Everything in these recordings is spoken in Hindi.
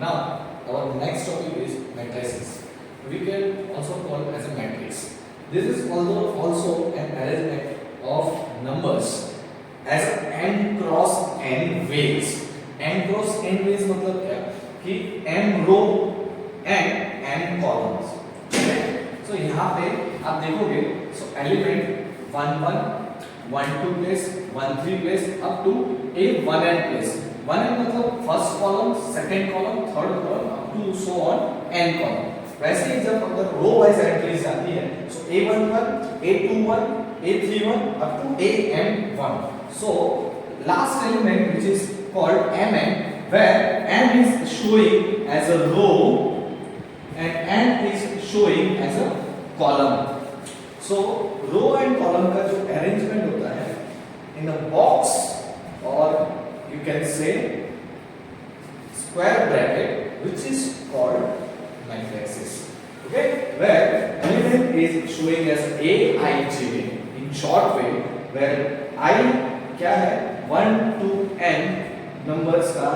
Now, our next topic is matrices. We can also call it as a matrix. This is also an arrangement of numbers as n cross n ways. n cross n ways मतलब क्या कि m row and n columns. So यहाँ पे आप देखोगे so element 1 1 1 2 place 1 3 place up to a 1n place. 1n मतलब first column, second column, third column up to so on n column. वैसे ही जब अगर रो वाइज एंट्रीज जाती है so a11 a21 a31 up to am1. So last element which is called mn, where m is showing as a row and n is showing as a column. So row and column का जो arrangement होता है in a box or you can say square bracket which is called matrices. Okay, where element is showing as a I j in short way, where I क्या है 1 to n numbers का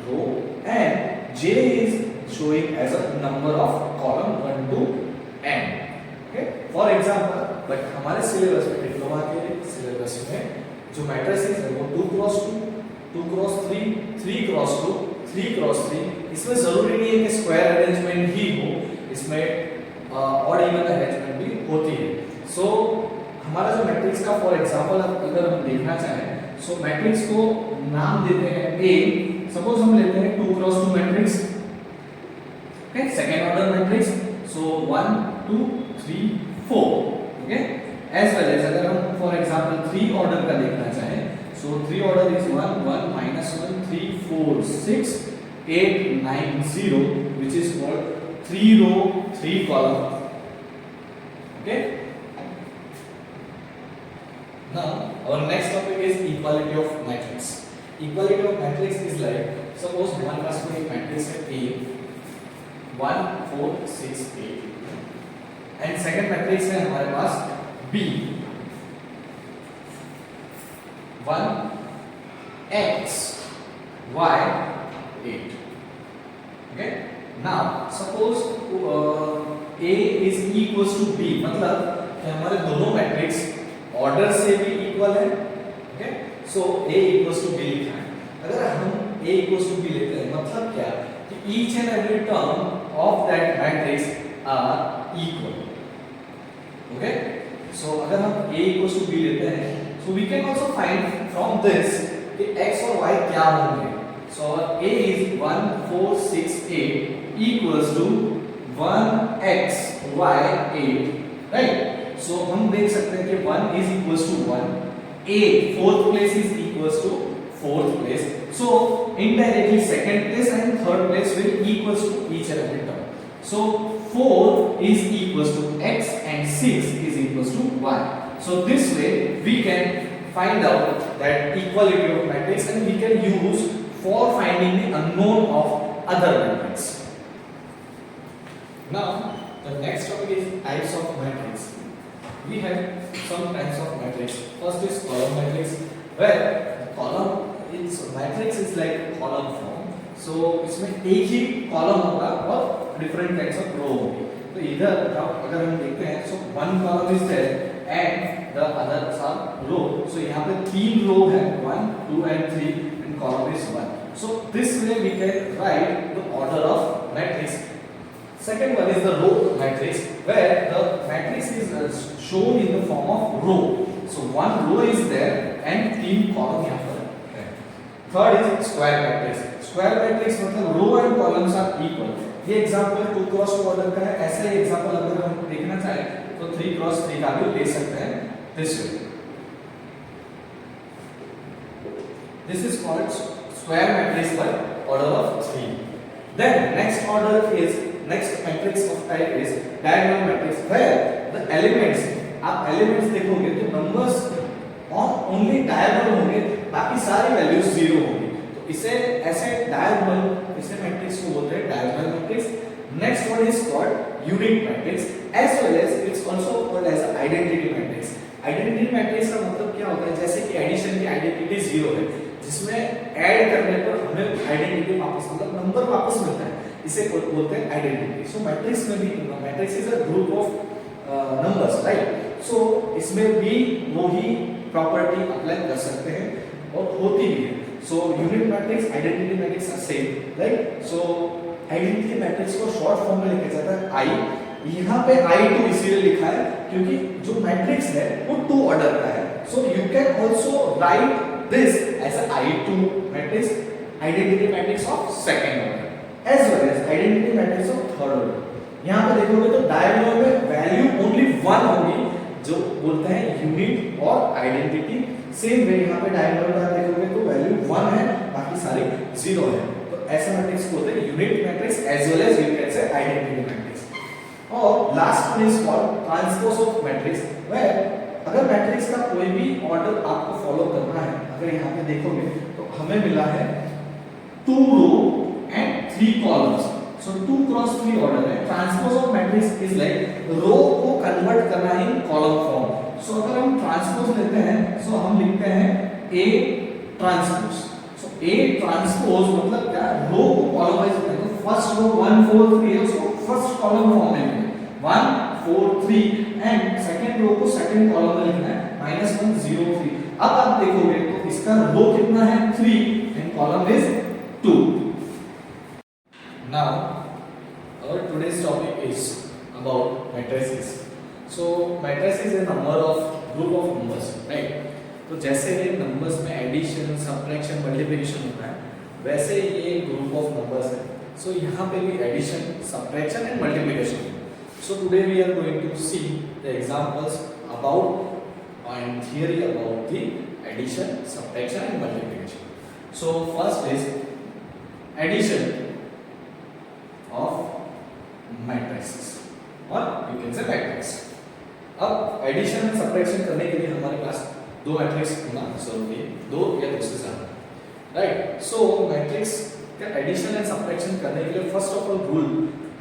row and j is showing as a number of column 1 to n. Okay, for example, but हमारे सिलेबस में डिप्लोमा के सिलेबस में जो मैट्रिसेस है वो 2 क्रॉस 2 क्रॉस 3 3 क्रॉस 2 3 क्रॉस 3. इसमें जरूरी नहीं है कि स्क्वायर अरेंजमेंट ही हो, इसमें ऑड इवन अरेंजमेंट भी होती है. सो हमारा जो मैट्रिक्स का फॉर एग्जांपल अगर हम देखना चाहें सो मैट्रिक्स को नाम देते हैं ए. सपोज हम लेते हैं 2 cross 2 matrix. Okay, second order matrix. So 1 2 3 4. Okay, as well as अगर हम फॉर एग्जांपल 3 ऑर्डर का देखना चाहें so 3 order is 1 1 minus 1 3 4 6 8 9 0 which is called 3 row 3 column. Okay, now our next topic is equality of matrix. Equality of matrix is like suppose हमारे पास कोई matrix है A 1 4 6 8 and second matrix है हमारे पास B 1 x y 8. Okay, now suppose a is equals to b मतलब कि हमारे दोनों मैट्रिक्स ऑर्डर से भी इक्वल है. Okay, so a equals to b लिखा है. अगर हम a equals to b लेते हैं मतलब क्या कि each and every term of that matrix are equal. Okay, so अगर हम a equals to b लेते हैं so we can also find from this कि x और y क्या होंगे. so a is 1 4 6 8 equals to 1x y 8, right. so हम देख सकते हैं कि 1 is equals to 1, a fourth place is equals to fourth place, so indirectly second place and third place will equals to each and every term. so 4 is equals to x and 6 is equals to y. So this way we can find out that equality of matrix and we can use for finding the unknown of other matrix. Now the next topic is types of matrix. We have some types of matrix. First is column matrix, where column is matrix is like column form. So इसमें एक ही column होगा और different types of row होंगे. तो इधर अगर हम देखते हैं so one column is there and the others are row. So यहाँ पे 3 row है 1 2 and 3 and column is 1. So this way we can write the order of matrix. Second one is the row matrix, where the matrix is shown in the form of row. So one row is there and 3 column यहाँ पर है. Third is square matrix. Square matrix मतलब row and columns are equal. ये एग्जांपल 2 क्रॉस 2 ऑर्डर का है. ऐसा ही एग्जांपल अगर हम देखना चाहें तो 3 क्रॉस 3 का भी ले सकते हैं this way. This is called square matrix by order of 3. Then next matrix of type is diagonal matrix, where the elements आप elements देखोगे तो numbers on only diagonal होंगे, बाकी सारी values 0 होंगी. तो इसे ऐसे diagonal इसे matrix को बोलते हैं diagonal matrix. Next one is called unit matrix, as well as it's also called as identity matrix. Identity matrix का मतलब क्या होता है, जैसे कि एडिशन की आइडेंटिटी 0 है, जिसमें ऐड करने पर हमें आइडेंटिटी वापस, मतलब नंबर वापस मिलता है, इसे बोलते हैं आइडेंटिटी। सो मैट्रिक्स में भी, matrix is a group of numbers, right. So इसमें भी वो ही प्रॉपर्टी अप्लाई कर सकते हैं और होती भी है। So unit matrix, identity matrix are same, right. So identity matrix को शॉर्ट फॉर्म में लिखा जाता है आई। यहाँ पे I2 इसीलिए लिखा है क्योंकि जो मैट्रिक्स है वो 2 ऑर्डर का है। So you can also write this as a I2 matrix, identity matrix of second order as well as identity matrix of third order. यहाँ पे देखोगे तो डायगोनल में वैल्यू ओनली 1 होगी, जो बोलते हैं यूनिट और आइडेंटिटी। सेम वे यहाँ पे डायगोनल का देखोगे तो वैल्यू 1 है, बाकी सारे 0 है। तो ऐसा मैट्रिक्स बोलते हैं unit matrix as well as you can say identity matrix. और last one is called transpose of matrix, where अगर मैट्रिक्स का कोई भी ऑर्डर आपको फॉलो करना है, अगर यहाँ पे देखोगे तो हमें मिला है 2 row and 3 columns. So 2 cross 3 order है। Transpose of matrix is like row को कन्वर्ट करना इन कॉलम फॉर्म। सो अगर हम ट्रांसपोज लेते हैं, सो हम लिखते हैं A transpose. So A transpose मतलब क्या, रो को कॉलम वाइज लिखते हैं। तो फर्स्ट रो 1 4 3 है, उसको फर्स्ट कॉलम फॉर्म में 1 4 3 एंड सेकंड रो को सेकंड कॉलम में लिखना है -1 0 3। अब आप देखोगे तो इसका रो कितना है 3 and column is 2। Now our today's topic is about matrices. So matrices is a number of group of numbers, right. तो जैसे नंबर्स में एडिशन, सब्ट्रैक्शन, मल्टीप्लिकेशन होता है, वैसे ये ग्रुप ऑफ नंबर्स है। सो यहाँ पे भी addition, subtraction and multiplication. So today we are going to see the examples about and theory about the addition, subtraction and multiplication. So first is addition of matrices or you can say matrix. अब एडिशन एंड सब्ट्रैक्शन करने के लिए हमारे पास 2 मैट्रिक्स होना जरूरी है, 2 या 2 से ज्यादा, राइट। सो मैट्रिक्स का एडिशन एंड सब्ट्रैक्शन करने के लिए फर्स्ट ऑफ ऑल रूल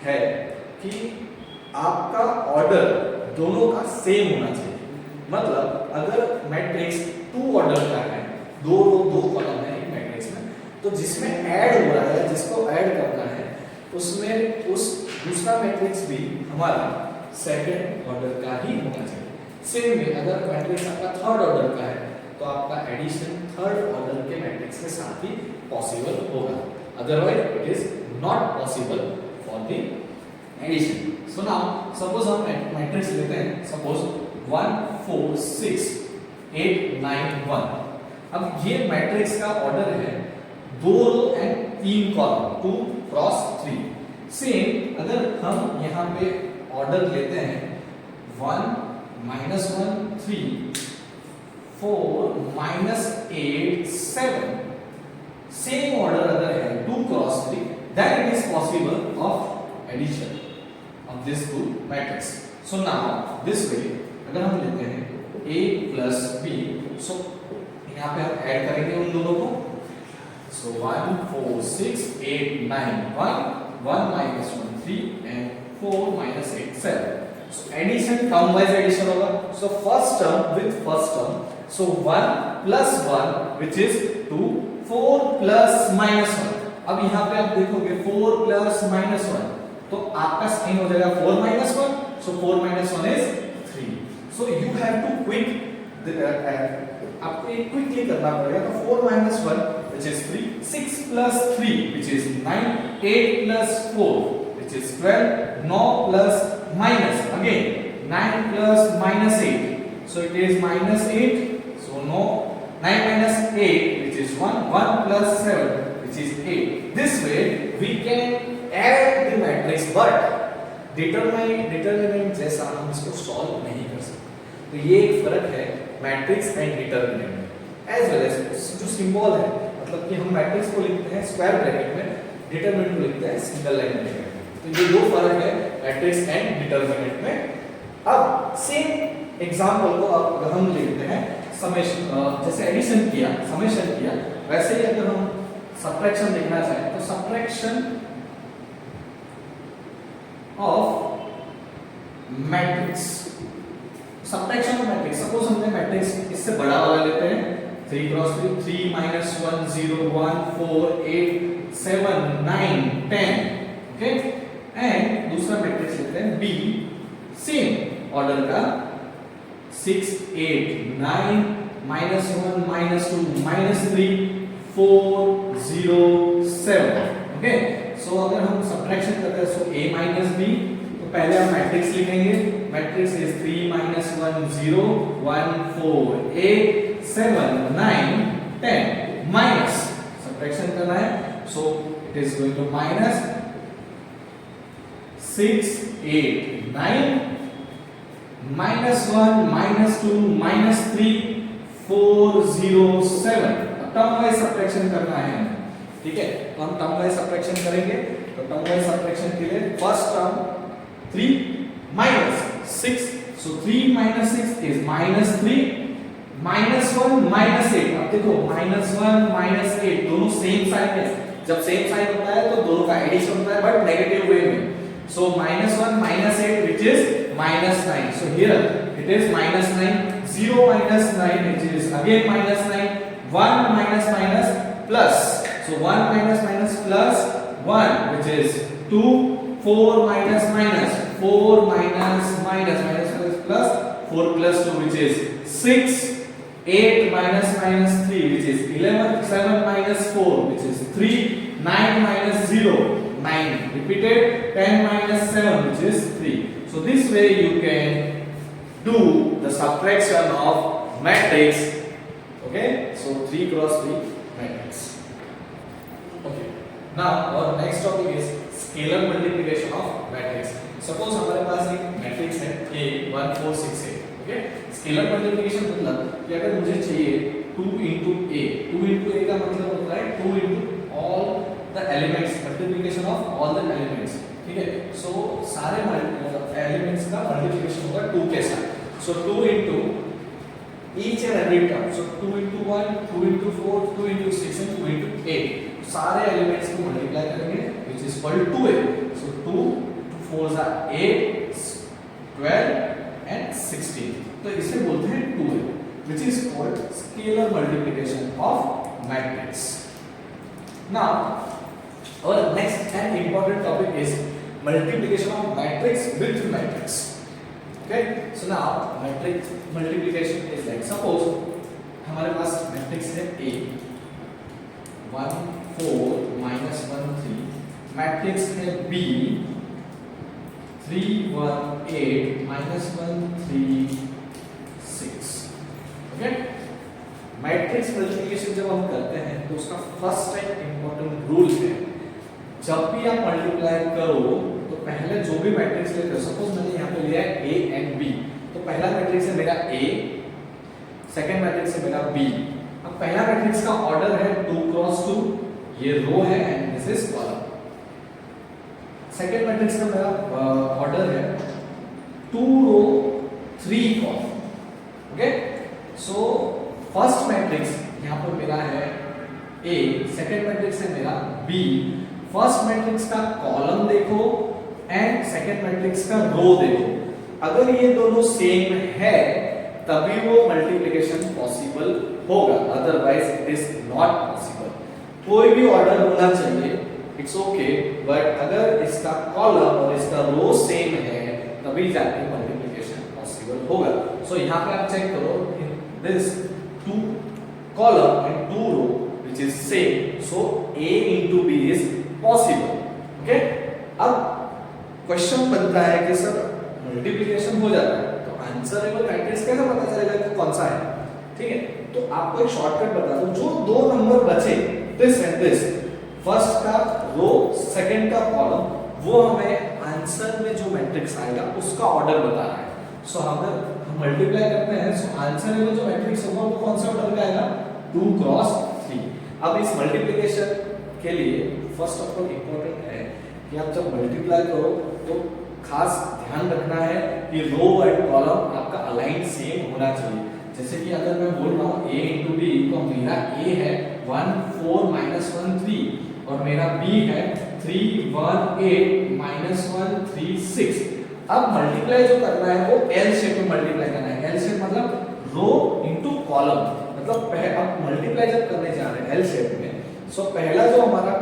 है कि आपका ऑर्डर दोनों का सेम होना चाहिए। मतलब अगर मैट्रिक्स 2 ऑर्डर का है, 2 रो 2 कॉलम है एक मैट्रिक्स में, तो जिसमें ऐड हो रहा है, जिसको ऐड करना है, उसमें उस दूसरा मैट्रिक्स भी हमारा सेकंड ऑर्डर का ही होना चाहिए। सेम वे अगर मैट्रिक्स आपका थर्ड ऑर्डर का है, तो आपका एडिशन थर्ड ऑर्डर के मैट्रिक्स के साथ ही पॉसिबल होगा, otherwise it is not possible for the addition. So now suppose हम मैट्रिक्स लेते हैं, suppose 1 4 6 8 9 1। अब ये मैट्रिक्स का ऑर्डर है 2 row and 3 column, 2 cross 3। Same अगर हम यहाँ पे ऑर्डर लेते हैं 1 -1 3 4 -8 7, सेम ऑर्डर अगर है 2 cross 3, then it is possible of addition of this two matrix. So now this way अगर हम लेते हैं A plus B, so यहाँ पे हम ऐड करेंगे उन दोनों को। So 1 4 6 8 9 1 1 -1 3 and 4 -8 7. So addition term wise addition होगा। So first term with first term, so 1 plus 1 which is 2, 4 plus -1। अब यहाँ पे आप देखोगे 4 plus -1, तो आपका साइन हो जाएगा 4 - 1, so 4 - 1 is 3। so you have to आपको ये क्विकली करना पड़ेगा। तो 4 - 1 which is 3, 6 plus 3 which is 9, 8 plus 4 which is 12, 9 plus minus again 9 plus -8, so it is -8, so no 9 minus 8 which is 1, 1 plus 7 which is 8। this way we can add the matrix but determinant जैसा हम इसको सॉल्व नहीं कर सकते। तो ये एक फर्क है मैट्रिक्स एंड डिटरमिनेंट में। एज वेल एज जो सिंबल है, मतलब कि हम मैट्रिक्स को लिखते हैं स्क्वायर ब्रैकेट में, डिटरमिनेंट को लिखते हैं सिंगल लाइन ब्रैकेट में। तो ये 2 फर्क है मैट्रिक्स एंड डिटरमिनेंट में। अब सेम एग्जांपल को अब अगर हम लिखते हैं समेशन, जैसे एडिशन किया, समेशन किया, वैसे ही अगर हम सब्ट्रैक्शन देखना चाहें तो subtraction of matrix, subtraction of matrix. Suppose हमने मैट्रिक्स इससे बड़ा वाला लेते हैं 3 क्रॉस 3, 3 minus 1 0 1 4 8 7 9 10, ओके। एंड दूसरा मैट्रिक्स लेते हैं बी, सेम ऑर्डर का 6 8 9 minus 1 minus 2 minus 3 4 0 7, ओके। सो अगर हम सब्ट्रैक्शन करते हैं सो a minus b, तो पहले हम मैट्रिक्स लिखेंगे। Matrix is 3 minus 1 0 1 4 8 7 9 10 minus subtraction करना है, so it is going to minus 6 8 9 minus 1 minus 2 minus 3 4 0 7। अब टर्म वाइज सब्ट्रैक्शन करना है, ठीक है। तो हम टर्म वाइज सब्ट्रैक्शन करेंगे। तो टर्म वाइज सब्ट्रैक्शन के लिए first term 3 minus 6, so 3 minus 6 is minus 3 minus 1 minus 8। अब देखो minus 1 minus 8 दोनों सेम साइन है। जब सेम साइन होता है तो दोनों का एडिशन होता है, बट नेगेटिव वे में। So minus 1 minus 8 which is minus 9। So here it is minus 9, 0 minus 9 which is again minus 9, 1 minus minus plus, so 1 minus minus plus 1 which is 2, 4 minus minus 4 minus minus minus plus 4 plus 2 which is 6, 8 minus minus 3 which is 11, 7 minus 4 which is 3, 9 minus 0 9, repeated 10 minus 7 which is 3। So this way you can do the subtraction of matrix, okay। So 3 cross 3 matrix, okay। Now our next topic is scalar multiplication of matrix। Suppose हमारे पास एक मैट्रिक्स है A 1 4 6 8, okay। स्केलर मल्टीप्लिकेशन मतलब कि अगर मुझे चाहिए 2 into A, 2 into A का मतलब होता है 2 into all the elements, multiplication of all the elements, ठीक है। सो सारे एलिमेंट्स का मल्टीप्लिकेशन होगा 2 के साथ। सो 2 into each and every term, so 2 into 1 2 into 4 2 into 6 and 2 into 8, सारे एलिमेंट्स को मल्टीप्लाई करेंगे which is equal to 2a। so 2 4s are 8 12 and 16, तो इसे बोलते हैं 2a which is called scalar multiplication of matrix। Now our next and important topic is multiplication of matrix with matrix, okay। So now matrix multiplication is like, suppose हमारे पास मैट्रिक्स है A 1 4 minus 1 3, मैट्रिक्स है B 3 1 8 minus 1 3 6, okay। Matrix multiplication जब हम करते हैं तो उसका फर्स्ट एक इंपॉर्टेंट रूल है, जब भी आप मल्टीप्लाई करो तो पहले जो भी मैट्रिक्स लेते हो, सपोज मैंने यहाँ पे लिया है A एंड B, तो पहला मैट्रिक्स है मेरा A, सेकंड मैट्रिक्स है मेरा B। अब पहला मैट्रिक्स का ऑर्डर है 2 क्रॉस 2, ये रो है and this is column. Second matrix का मेरा ऑर्डर है 2 रो 3 column, okay. So first matrix यहाँ पर मेरा है A, सेकंड मैट्रिक्स है मेरा B। फर्स्ट मैट्रिक्स का कॉलम देखो एंड सेकंड मैट्रिक्स का रो देखो, अगर ये दोनों सेम है तभी वो मल्टीप्लिकेशन पॉसिबल होगा, otherwise it is not possible. कोई भी ऑर्डर होना चाहिए, इट्स ओके, बट अगर इसका कॉलम और इसका रो सेम है तभी जाके मल्टीप्लिकेशन पॉसिबल होगा। सो यहाँ पे आप चेक करो, this 2 column and 2 row which is same, so A into B is possible, okay। अब क्वेश्चन बनता है कि सर मल्टीप्लिकेशन हो जाता है तो आंसरेबल मैट्रिक्स कैसे पता चलेगा कि कौन सा है, ठीक है। तो आपको एक शॉर्टकट बता दूं, जो दो नंबर बचे दिस एंड दिस, फर्स्ट का रो सेकंड का कॉलम, वो हमें आंसर में जो मैट्रिक्स आएगा उसका ऑर्डर बता रहा है। सो अगर हम मल्टीप्लाई करते हैं सो आंसर में जो मैट्रिक्स होगा वो कौन सा ऑर्डर का आएगा, 2 क्रॉस 3। अब इस मल्टीप्लिकेशन के लिए फर्स्ट ऑफ ऑल इंपॉर्टेंट है कि आप जब मल्टीप्लाई करो तो खास ध्यान रखना है कि रो एंड कॉलम आपका अलाइन सेम होना चाहिए। जैसे कि अगर मैं बोल रहा हूँ A into B, तो मेरा A है 1 4 minus 1 3 और मेरा B है 3 1 8 minus 1 3 6। अब मल्टीप्लाई जो करना है वो L शेप में मल्टीप्लाई करना है। L शेप मतलब रो इनटू कॉलम, मतलब अब मल्टीप्लाई जब करने जा रहे हैं एल शेप में, सो पहला जो हमारा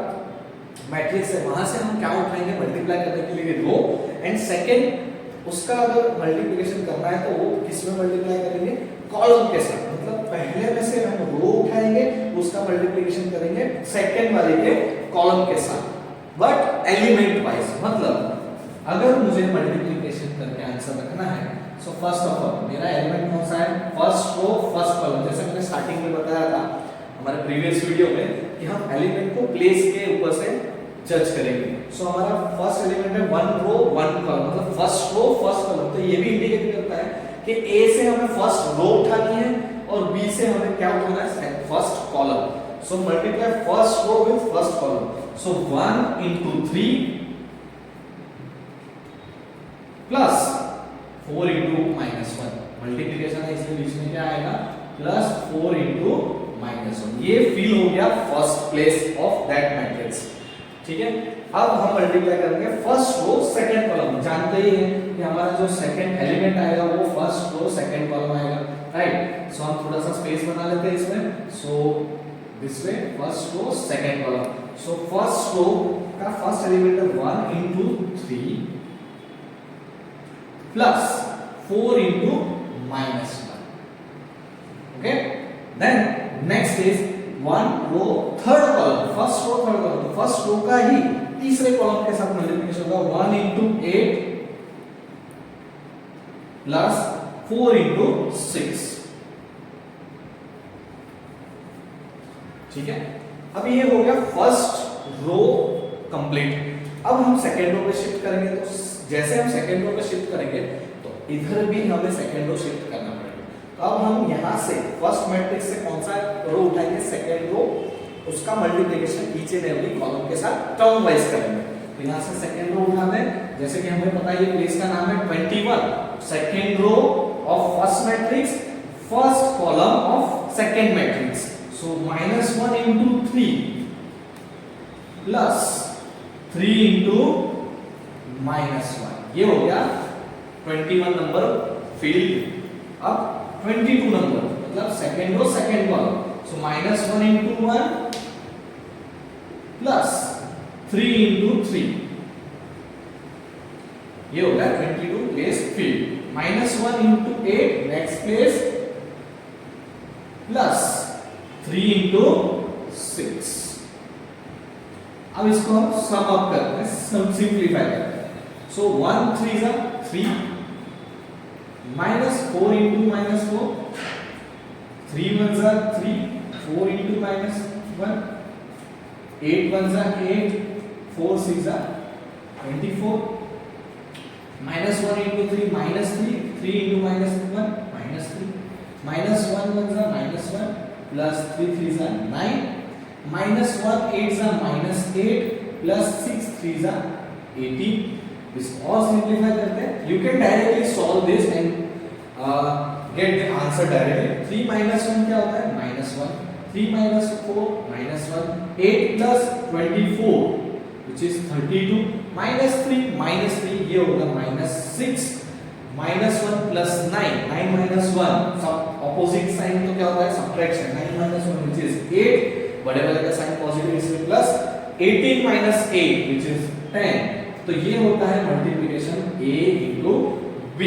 मैट्रिक्स है वहां से हम क्या उठाएंगे मल्टीप्लाई करने के लिए, रो, एंड सेकंड उसका अगर मल्टीप्लिकेशन करना है तो वो किसमें मल्टीप्लाई करेंगे, कॉलम के साथ। मतलब पहले में से हम रो उठाएंगे, उसका मल्टीप्लिकेशन करेंगे सेकंड वाले के कॉलम के साथ, बट एलिमेंट वाइज। मतलब अगर मुझे मल्टीप्लिकेशन करके आंसर रखना है, सो फर्स्ट ऑफ ऑल मेरा एलिमेंट कौन सा है, फर्स्ट रो फर्स्ट कॉलम। जैसे मैंने स्टार्टिंग में बताया था हमारे प्रीवियस वीडियो में कि हम एलिमेंट को प्लेस के ऊपर से जज करेंगे। सो हमारा फर्स्ट एलिमेंट है वन रो वन कॉलम, मतलब फर्स्ट रो फर्स्ट कॉलम। तो ये भी इंडिकेट करता है कि ए से हमें फर्स्ट रो उठानी है और बी से हमें क्या उठाना है, first column. So multiply first row with first column. So 1 into 3 plus 4 into -1, multiplication है इसलिए बीच में क्या आएगा, प्लस 4 into -1। ये फिल हो गया first place of that matrix. ठीक है, अब हम मल्टीप्लाई करेंगे फर्स्ट रो सेकंड कॉलम। जानते ही हैं कि हमारा जो सेकंड एलिमेंट आएगा वो फर्स्ट रो सेकंड कॉलम आएगा, राइट। सो हम थोड़ा सा स्पेस बना लेते हैं इसमें। So this way first row second column. So first row का फर्स्ट एलिमेंट है 1 into 3 plus 4 into -1। Okay, then next is 1 row third column, first row third column. तो फर्स्ट रो का ही तीसरे कॉलम के साथ मल्टीप्लिकेशन होगा, 1 into 8 प्लस 4 into 6। ठीक है, अब ये हो गया फर्स्ट रो कंप्लीट। अब हम सेकेंड रो पे शिफ्ट करेंगे। तो जैसे हम सेकेंड रो पे शिफ्ट करेंगे तो इधर भी हमें सेकेंड रो शिफ्ट करना पड़ेगा। तो अब हम यहां से फर्स्ट मैट्रिक्स से कौन सा रो उठाएंगे, सेकेंड रो, उसका multiplication each and every column के साथ टर्म वाइज करेंगे। तो यहां से सेकेंड रो उठाते हैं, जैसे कि हमें पता है ये प्लेस का नाम है 21, second row of first matrix, first column of second matrix. So -1 into 3 plus 3 into -1, ये हो गया 21 नंबर फील्ड। अब 22 नंबर मतलब second row second column. So -1 into 1 plus 3 into 3, ये हो गया 22 place field. -1 into 8 next place plus 3 into 6। अब इसको हम सम अप करते हैं, सम सिंपलीफाई करते हैं। सो 1 3 जा 3, -4 into -4, 3 1 जा 3, 4 into -1, 8 1 जा 8, 4 6 जा 24, -1 into 3 -3, 3 into -1 -3, -1 1 जा -1 प्लस 3 3 जा 9, -1 8 जा -8 प्लस 6 3 जा 18। इसको और सिंपलीफाई करते हैं। You can directly solve this and get the answer directly. 3 -1 क्या होता है, -1, 3 -4 -1, 8 प्लस 24 which is 32, -3 ये होगा -6, -1 प्लस 9, 9 -1 सब ऑपोजिट साइन तो क्या होता है सब्ट्रैक्शन, 9 -1 which is 8, बड़े वाले का साइन पॉजिटिव इसलिए प्लस, 18 - 8 which is 10। तो ये होता है मल्टीप्लिकेशन a into b।